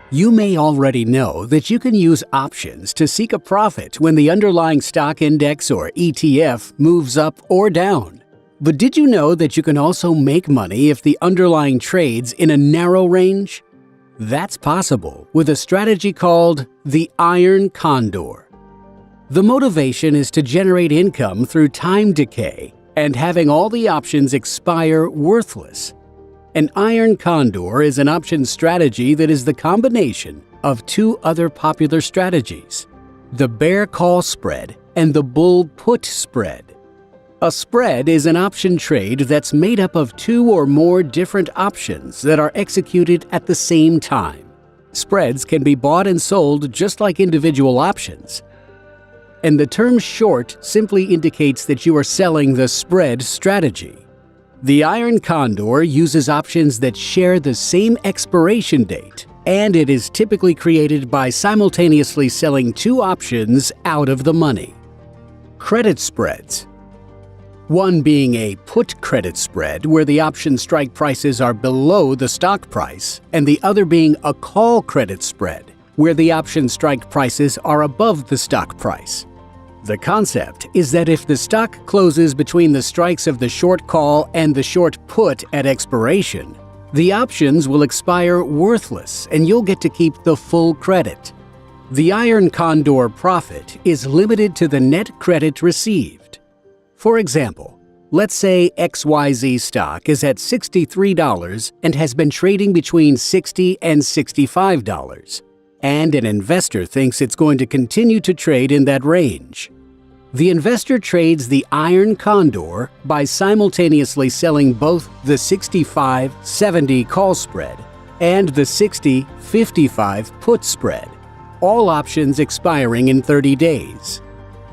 You may already know that you can use options to seek a profit when the underlying stock index or ETF moves up or down. But did you know that you can also make money if the underlying trades in a narrow range? That's possible with a strategy called the iron condor. The motivation is to generate income through time decay and having all the options expire worthless. An iron condor is an option strategy that is the combination of two other popular strategies, the bear call spread and the bull put spread. A spread is an option trade that's made up of two or more different options that are executed at the same time. Spreads can be bought and sold just like individual options. And the term short simply indicates that you are selling the spread strategy. The iron condor uses options that share the same expiration date, and it is typically created by simultaneously selling two options out of the money. Credit spreads. One being a put credit spread, where the option strike prices are below the stock price, and the other being a call credit spread, where the option strike prices are above the stock price. The concept is that if the stock closes between the strikes of the short call and the short put at expiration, the options will expire worthless and you'll get to keep the full credit. The iron condor profit is limited to the net credit received. For example, let's say XYZ stock is at $63 and has been trading between $60 and $65, and an investor thinks it's going to continue to trade in that range. The investor trades the iron condor by simultaneously selling both the 65-70 call spread and the 60-55 put spread, all options expiring in 30 days.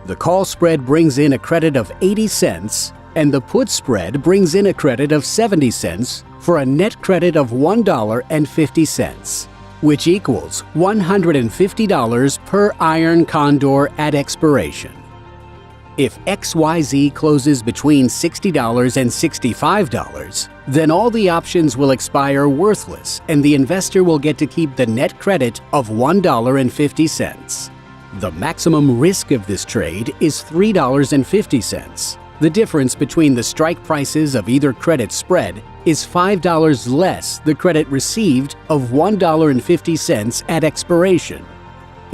The call spread brings in a credit of 80 cents and the put spread brings in a credit of 70 cents for a net credit of $1.50, which equals $150 per iron condor at expiration. If XYZ closes between $60 and $65, then all the options will expire worthless and the investor will get to keep the net credit of $1.50. The maximum risk of this trade is $3.50. The difference between the strike prices of either credit spread is $5 less the credit received of $1.50 at expiration.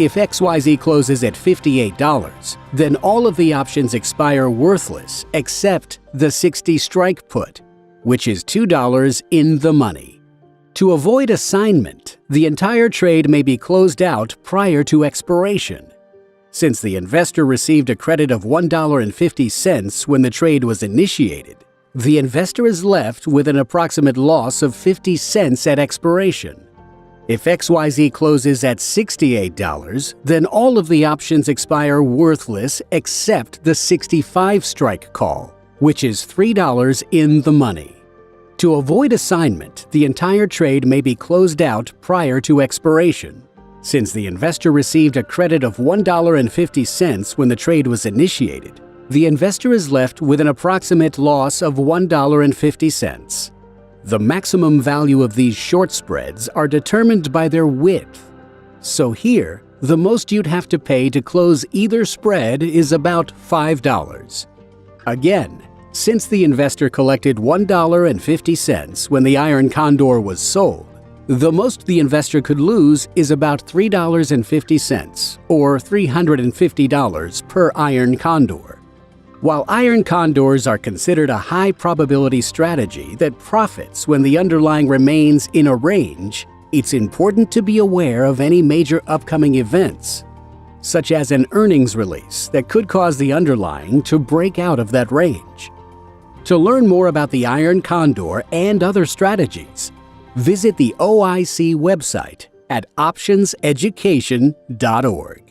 If XYZ closes at $58, then all of the options expire worthless except the 60 strike put, which is $2 in the money. To avoid assignment, the entire trade may be closed out prior to expiration. Since the investor received a credit of $1.50 when the trade was initiated, the investor is left with an approximate loss of 50 cents at expiration. If XYZ closes at $68, then all of the options expire worthless except the 65 strike call, which is $3 in the money. To avoid assignment, the entire trade may be closed out prior to expiration. Since the investor received a credit of $1.50 when the trade was initiated, the investor is left with an approximate loss of $1.50. The maximum value of these short spreads are determined by their width. So here, the most you'd have to pay to close either spread is about $5. Again, since the investor collected $1.50 when the iron condor was sold, the most the investor could lose is about $3.50 or $350 per iron condor. While iron condors are considered a high probability strategy that profits when the underlying remains in a range, it's important to be aware of any major upcoming events, such as an earnings release that could cause the underlying to break out of that range. To learn more about the iron condor and other strategies, visit the OIC website at optionseducation.org.